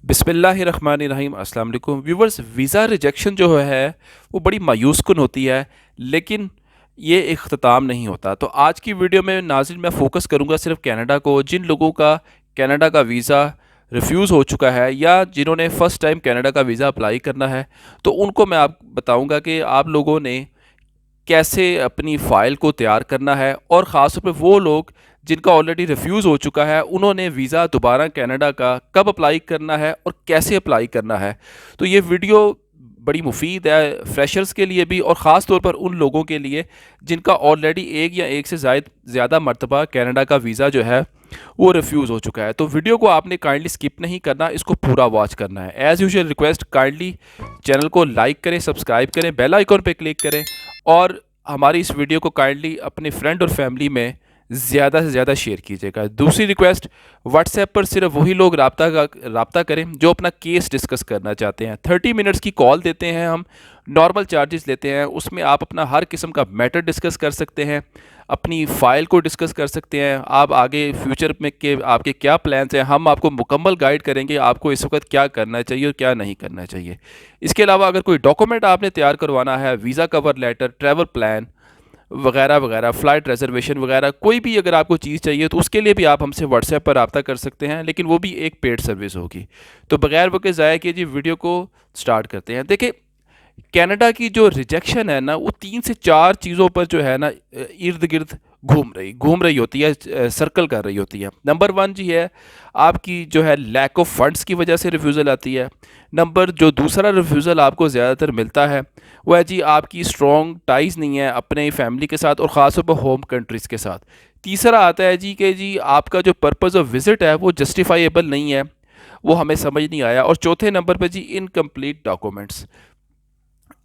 बिस्मिल्लाहिर्रहमानिर्रहीम अस्सलाम वालेकुम व्यूवर्स। वीज़ा रिजेक्शन जो है वो बड़ी मायूस कुन होती है, लेकिन ये इख्तिताम नहीं होता। तो आज की वीडियो में नाज़रीन मैं फ़ोकस करूँगा सिर्फ कनाडा को। जिन लोगों का कनाडा का वीज़ा रिफ्यूज़ हो चुका है या जिन्होंने फ़र्स्ट टाइम कनाडा का वीज़ा अप्लाई करना है, तो उनको मैं आप बताऊँगा कि आप लोगों ने कैसे अपनी फ़ाइल को तैयार करना है, और ख़ास तौर पे वो लोग जिनका ऑलरेडी रिफ्यूज़ हो चुका है, उन्होंने वीज़ा दोबारा कनाडा का कब अप्लाई करना है और कैसे अप्लाई करना है। तो ये वीडियो बड़ी मुफीद है फ्रेशर्स के लिए भी, और ख़ास तौर पर उन लोगों के लिए जिनका ऑलरेडी एक या एक से ज़्यादा मरतबा कनाडा का वीज़ा जो है वो रिफ्यूज़ हो चुका है। तो वीडियो को आपने काइंडली स्किप नहीं करना, इसको पूरा वॉच करना है। As usual request, kindly channel को लाइक करें, सब्सक्राइब करें, बेल आइकॉन पे क्लिक करें, और हमारी इस वीडियो को काइंडली अपने फ्रेंड और फैमिली में ज़्यादा से ज़्यादा शेयर कीजिएगा। दूसरी रिक्वेस्ट, व्हाट्सएप पर सिर्फ वही लोग रब्ता करें जो अपना केस डिस्कस करना चाहते हैं। 30 मिनट्स की कॉल देते हैं हम, नॉर्मल चार्जेस लेते हैं। उसमें आप अपना हर किस्म का मैटर डिस्कस कर सकते हैं, अपनी फ़ाइल को डिस्कस कर सकते हैं, आप आगे फ्यूचर में के आपके क्या प्लान्स हैं, हम आपको मुकम्मल गाइड करेंगे आपको इस वक्त क्या करना चाहिए और क्या नहीं करना चाहिए। इसके अलावा अगर कोई डॉक्यूमेंट आपने तैयार करवाना है, visa cover letter, travel plan वगैरह वगैरह, फ़्लाइट रिजर्वेशन वगैरह, कोई भी अगर आपको चीज़ चाहिए तो उसके लिए भी आप हमसे व्हाट्सएप पर रब्ता कर सकते हैं, लेकिन वो भी एक पेड सर्विस होगी। तो बगैर वक्त ज़ाया किए जी वीडियो को स्टार्ट करते हैं। देखिए, कनाडा की जो रिजेक्शन है ना, वो 3 से 4 चीज़ों पर जो है ना इर्द गिर्द घूम रही होती है, सर्कल कर रही होती है। नंबर 1 जी है आपकी जो है लैक ऑफ फंड्स की वजह से रिफ्यूज़ल आती है। नंबर जो दूसरा रिफ्यूज़ल आपको ज़्यादातर मिलता है वो है जी आपकी स्ट्रॉन्ग टाइज़ नहीं है अपने फैमिली के साथ और ख़ास तौर पर होम कंट्रीज़ के साथ। तीसरा आता है जी कि जी आपका जो पर्पज़ ऑफ विज़िट है वो जस्टिफाइएबल नहीं है, वो हमें समझ नहीं आया। और चौथे नंबर पर जी इनकम्प्लीट डॉक्यूमेंट्स।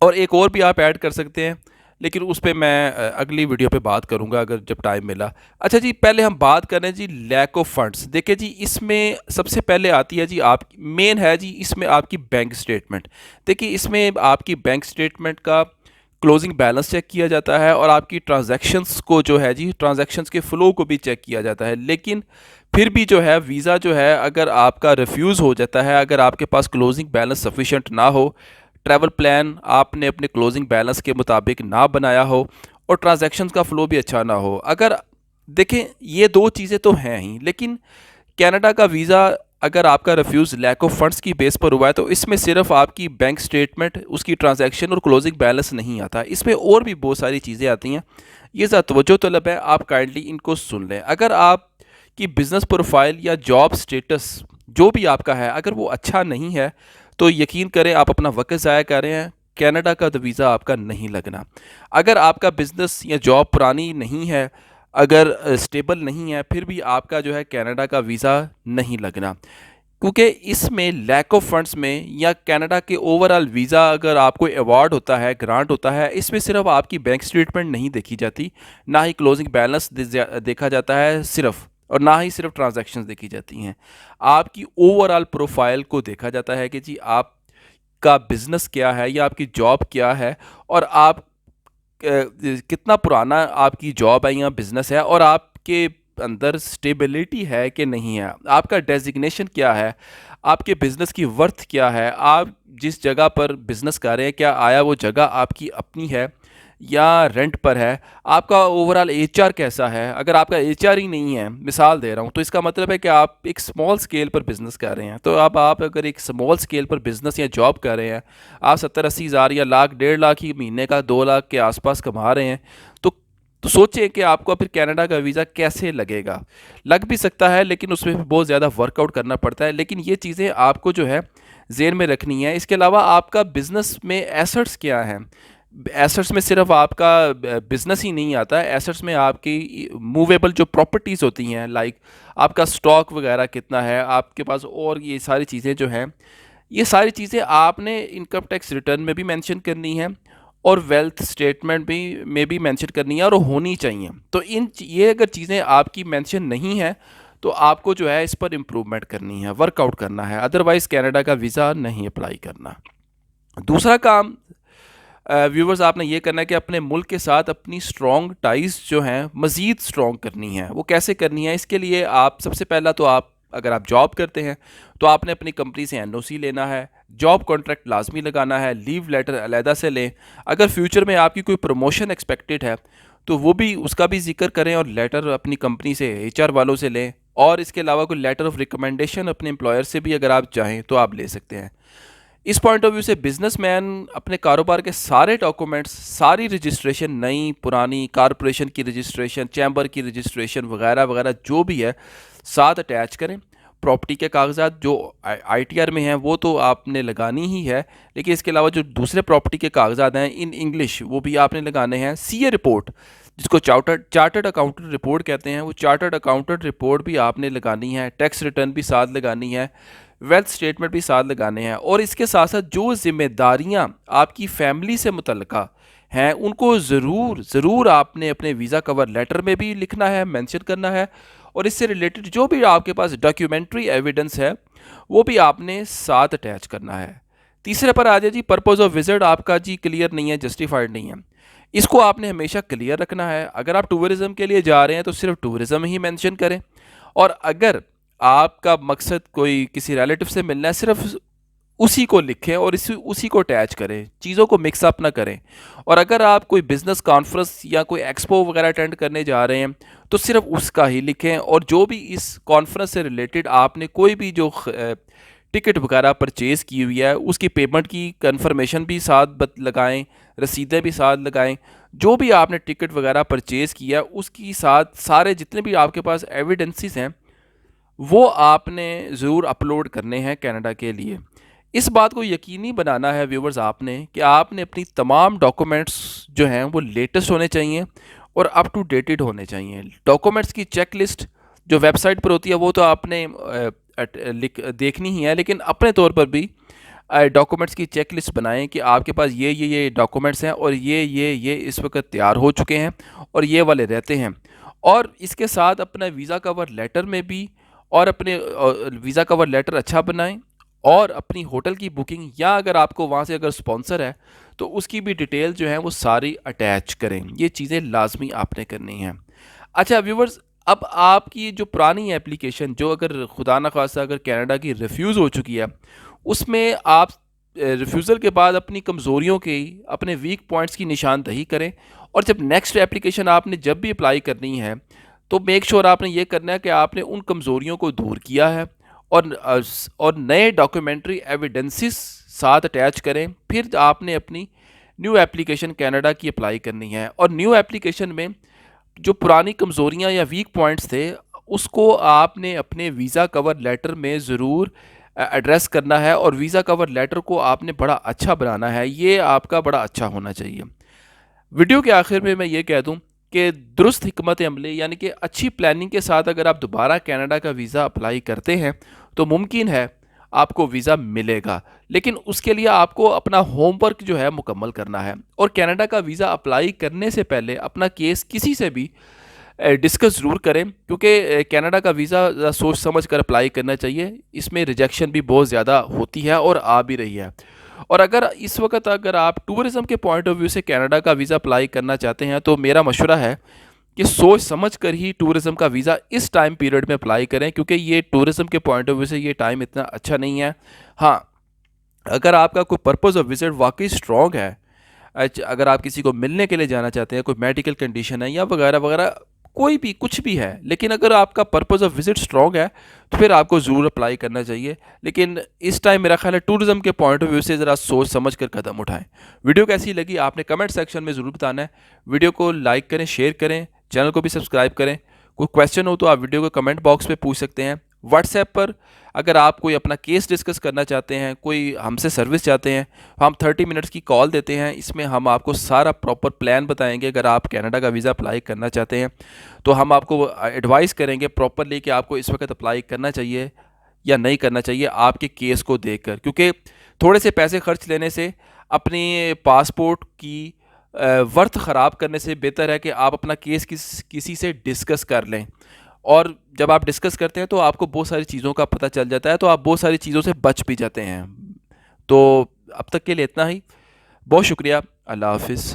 और एक और भी आप ऐड कर सकते हैं, लेकिन उस पे मैं अगली वीडियो पे बात करूंगा अगर जब टाइम मिला। अच्छा जी, पहले हम बात करें जी लैक ऑफ फंड्स। देखिए जी, इसमें सबसे पहले आती है जी आप मेन है जी इसमें आपकी बैंक स्टेटमेंट। देखिए, इसमें आपकी बैंक स्टेटमेंट का क्लोजिंग बैलेंस चेक किया जाता है और आपकी ट्रांजैक्शंस को जो है जी ट्रांजैक्शंस के फ़्लो को भी चेक किया जाता है। लेकिन फिर भी जो है वीज़ा जो है अगर आपका रिफ्यूज़ हो जाता है, अगर आपके पास क्लोजिंग बैलेंस सफिशेंट ना हो, ट्रैवल प्लान आपने अपने क्लोजिंग बैलेंस के मुताबिक ना बनाया हो, और ट्रांजैक्शंस का फ़्लो भी अच्छा ना हो, अगर देखें ये दो चीज़ें तो हैं ही, लेकिन कनाडा का वीज़ा अगर आपका रिफ्यूज़ लैक ऑफ फंड्स की बेस पर हुआ है तो इसमें सिर्फ आपकी बैंक स्टेटमेंट, उसकी ट्रांजैक्शन और क्लोजिंग बैलेंस नहीं आता, इसमें और भी बहुत सारी चीज़ें आती हैं। ये ज़रा तवज्जो तलब है, आप काइंडली इनको सुन लें। अगर आपकी बिज़नेस प्रोफाइल या जॉब स्टेटस जो भी आपका है अगर वो अच्छा नहीं है, तो यकीन करें आप अपना वक्त ज़ाया कर रहे हैं, कनाडा का तो वीज़ा आपका नहीं लगना। अगर आपका बिज़नेस या जॉब पुरानी नहीं है, अगर स्टेबल नहीं है, फिर भी आपका जो है कनाडा का वीज़ा नहीं लगना, क्योंकि इसमें लैक ऑफ फंड्स में या कनाडा के ओवरऑल वीज़ा अगर आपको अवार्ड होता है, ग्रांट होता है, इसमें सिर्फ आपकी बैंक स्टेटमेंट नहीं देखी जाती, ना ही क्लोजिंग बैलेंस देखा जाता है सिर्फ, और ना ही सिर्फ ट्रांजैक्शंस देखी जाती हैं। आपकी ओवरऑल प्रोफाइल को देखा जाता है कि जी आपका बिज़नेस क्या है या आपकी जॉब क्या है, और आप कितना पुराना आपकी जॉब है या बिज़नेस है, और आपके अंदर स्टेबिलिटी है कि नहीं है, आपका डेजिग्नेशन क्या है, आपके बिज़नेस की वर्थ क्या है, आप जिस जगह पर बिज़नेस कर रहे हैं क्या आया वो जगह आपकी अपनी है या रेंट पर है, आपका ओवरऑल एचआर कैसा है। अगर आपका एचआर ही नहीं है, मिसाल दे रहा हूँ, तो इसका मतलब है कि आप एक स्मॉल स्केल पर बिज़नेस कर रहे हैं। तो अब आप अगर एक स्मॉल स्केल पर बिज़नेस या जॉब कर रहे हैं, आप 70-80 हज़ार या लाख 1.5 लाख ही महीने का 2 लाख के आसपास कमा रहे हैं, तो सोचिए कि आपको फिर कनाडा का वीज़ा कैसे लगेगा। लग भी सकता है, लेकिन उसमें भी बहुत ज़्यादा वर्कआउट करना पड़ता है। लेकिन ये चीज़ें आपको जो है ज़हन में रखनी है। इसके अलावा आपका बिज़नेस में एसेट्स क्या हैं। एसेट्स में सिर्फ आपका बिज़नेस ही नहीं आता है, एसेट्स में आपकी मूवेबल जो प्रॉपर्टीज़ होती हैं, लाइक आपका स्टॉक वगैरह कितना है आपके पास, और ये सारी चीज़ें जो हैं, ये सारी चीज़ें आपने इनकम टैक्स रिटर्न में भी मेंशन करनी है और वेल्थ स्टेटमेंट भी में भी मेंशन करनी है, और होनी चाहिए। तो ये अगर चीज़ें आपकी मेंशन नहीं है तो आपको जो है इस पर इम्प्रूवमेंट करनी है, वर्कआउट करना है, अदरवाइज़ कनाडा का वीज़ा नहीं अप्लाई करना। दूसरा काम व्यूवर्स आपने ये करना है कि अपने मुल्क के साथ अपनी स्ट्रॉन्ग टाइज़ जो हैं मज़ीद स्ट्रॉन्ग करनी है। वो कैसे करनी है, इसके लिए आप सबसे पहला तो आप अगर आप जॉब करते हैं तो आपने अपनी कंपनी से एनओसी लेना है, जॉब कॉन्ट्रैक्ट लाजमी लगाना है, लीव लेटर अलहदा से लें। अगर फ्यूचर में आपकी कोई प्रमोशन एक्सपेक्टेड है तो वो भी उसका भी जिक्र करें और लेटर अपनी कंपनी से एचआर वालों से लें। और इसके अलावा कोई लेटर ऑफ रिकमेंडेशन अपने एम्प्लॉयर से भी अगर आप चाहें तो आप ले सकते हैं। इस पॉइंट ऑफ व्यू से बिजनेसमैन अपने कारोबार के सारे डॉक्यूमेंट्स, सारी रजिस्ट्रेशन, नई पुरानी, कारपोरेशन की रजिस्ट्रेशन, चैम्बर की रजिस्ट्रेशन वगैरह वगैरह जो भी है साथ अटैच करें। प्रॉपर्टी के कागजात जो आईटीआर में हैं वो तो आपने लगानी ही है, लेकिन इसके अलावा जो दूसरे प्रॉपर्टी के कागजात हैं इन इंग्लिश वो भी आपने लगाने हैं। सीए रिपोर्ट, जिसको चार्टर्ड अकाउंटेंट रिपोर्ट कहते हैं, वो चार्टर्ड अकाउंटेंट रिपोर्ट भी आपने लगानी है। टैक्स रिटर्न भी साथ लगानी है, वेल्थ स्टेटमेंट भी साथ लगाने हैं। और इसके साथ साथ जो जिम्मेदारियां आपकी फैमिली से मुतल्लिका हैं उनको ज़रूर आपने अपने वीज़ा कवर लेटर में भी लिखना है, मेंशन करना है। और इससे रिलेटेड जो भी आपके पास डॉक्यूमेंट्री एविडेंस है वो भी आपने साथ अटैच करना है। तीसरे पर आ जाए जी, पर्पज़ ऑफ विजिट आपका जी क्लियर नहीं है, जस्टिफाइड नहीं है। इसको आपने हमेशा क्लियर रखना है। अगर आप टूरिज़्म के लिए जा रहे हैं तो सिर्फ टूरिज़्म ही मेंशन करें, और अगर आपका मकसद कोई किसी रिलेटिव से मिलना है सिर्फ उसी को लिखें और उसी को अटैच करें, चीज़ों को मिक्सअप ना करें। और अगर आप कोई बिज़नेस कॉन्फ्रेंस या कोई एक्सपो वगैरह अटेंड करने जा रहे हैं तो सिर्फ उसका ही लिखें। और जो भी इस कॉन्फ्रेंस से रिलेटेड आपने कोई भी जो टिकट वगैरह परचेज़ की हुई है उसकी पेमेंट की कंफर्मेशन भी साथ लगाएं, रसीदें भी साथ लगाएं। जो भी आपने टिकट वगैरह परचेज़ किया उसकी साथ सारे जितने भी आपके पास एविडेंसेस हैं वो आपने ज़रूर अपलोड करने हैं कनाडा के लिए। इस बात को यकीनी बनाना है व्यूवर्स आपने कि आपने अपनी तमाम डॉक्यूमेंट्स जो हैं वो लेटेस्ट होने चाहिए और अप टू डेटेड होने चाहिए। डॉक्यूमेंट्स की चेक लिस्ट जो वेबसाइट पर होती है वो तो आपने देखनी ही है, लेकिन अपने तौर पर भी डॉक्यूमेंट्स की चेक लिस्ट बनाएं कि आपके पास ये डॉक्यूमेंट्स हैं और ये इस वक्त तैयार हो चुके हैं और ये वाले रहते हैं। और इसके साथ अपना वीज़ा कवर लेटर में भी और अपने वीज़ा कवर लेटर अच्छा बनाएं और अपनी होटल की बुकिंग या अगर आपको वहाँ से अगर स्पॉन्सर है तो उसकी भी डिटेल जो है वो सारी अटैच करें। ये चीज़ें लाजमी आपने करनी हैं। अच्छा व्यूवर्स, अब आपकी जो पुरानी एप्लीकेशन जो अगर खुदा न खास्ता अगर कनाडा की रिफ्यूज़ हो चुकी है उसमें आप रिफ्यूज़ल के बाद अपनी कमज़ोरियों की, अपने वीक पॉइंट्स की निशानदही करें। और जब नेक्स्ट एप्लीकेशन आपने जब भी अप्लाई करनी है तो मेक श्योर आपने ये करना है कि आपने उन कमज़ोरियों को दूर किया है और नए डॉक्यूमेंट्री एविडेंसेस साथ अटैच करें। फिर आपने अपनी न्यू एप्लीकेशन कनाडा की अप्लाई करनी है। और न्यू एप्लीकेशन में जो पुरानी कमज़ोरियां या वीक पॉइंट्स थे उसको आपने अपने वीज़ा कवर लेटर में ज़रूर एड्रेस करना है और वीज़ा कवर लेटर को आपने बड़ा अच्छा बनाना है, ये आपका बड़ा अच्छा होना चाहिए। वीडियो के आखिर में मैं ये कह दूं कि दुरुस्त हिकमत अमली यानी कि अच्छी प्लानिंग के साथ अगर आप दोबारा कनाडा का वीज़ा अप्लाई करते हैं तो मुमकिन है आपको वीज़ा मिलेगा, लेकिन उसके लिए आपको अपना होमवर्क जो है मुकम्मल करना है। और कनाडा का वीज़ा अप्लाई करने से पहले अपना केस किसी से भी डिस्कस ज़रूर करें, क्योंकि कनाडा का वीज़ा सोच समझ कर अप्लाई करना चाहिए। इसमें रिजेक्शन भी बहुत ज़्यादा होती है और आ भी रही है। और अगर इस वक्त अगर आप टूरिज़्म के पॉइंट ऑफ व्यू से कनाडा का वीज़ा अप्लाई करना चाहते हैं तो मेरा मशवरा है कि सोच समझ कर ही टूरिज़्म का वीज़ा इस टाइम पीरियड में अप्लाई करें, क्योंकि ये टूरिज़्म के पॉइंट ऑफ व्यू से ये टाइम इतना अच्छा नहीं है। हाँ, अगर आपका कोई पर्पज़ ऑफ विज़िट वाकई स्ट्रॉन्ग है, अगर आप किसी को मिलने के लिए जाना चाहते हैं, कोई मेडिकल कंडीशन है या वगैरह वगैरह कोई भी कुछ भी है, लेकिन अगर आपका पर्पज़ ऑफ विज़िट स्ट्रॉन्ग है तो फिर आपको ज़रूर अप्लाई करना चाहिए। लेकिन इस टाइम मेरा ख्याल है टूरिज़्म के पॉइंट ऑफ व्यू से ज़रा सोच समझ कर कदम उठाएं। वीडियो कैसी लगी आपने कमेंट सेक्शन में ज़रूर बताना है। वीडियो को लाइक करें, शेयर करें, चैनल को भी सब्सक्राइब करें। कोई क्वेश्चन हो तो आप वीडियो को कमेंट बॉक्स में पूछ सकते हैं। व्हाट्सएप पर अगर आप कोई अपना केस डिस्कस करना चाहते हैं, कोई हमसे सर्विस चाहते हैं, हम 30 मिनट्स की कॉल देते हैं। इसमें हम आपको सारा प्रॉपर प्लान बताएंगे। अगर आप कनाडा का वीज़ा अप्लाई करना चाहते हैं तो हम आपको एडवाइस करेंगे प्रॉपरली कि आपको इस वक्त अप्लाई करना चाहिए या नहीं करना चाहिए आपके केस को देखकर, क्योंकि थोड़े से पैसे खर्च लेने से अपनी पासपोर्ट की वर्थ ख़राब करने से बेहतर है कि आप अपना केस किसी से डिस्कस कर लें। और जब आप डिस्कस करते हैं तो आपको बहुत सारी चीज़ों का पता चल जाता है, तो आप बहुत सारी चीज़ों से बच भी जाते हैं। तो अब तक के लिए इतना ही। बहुत शुक्रिया। अल्लाह हाफिज़।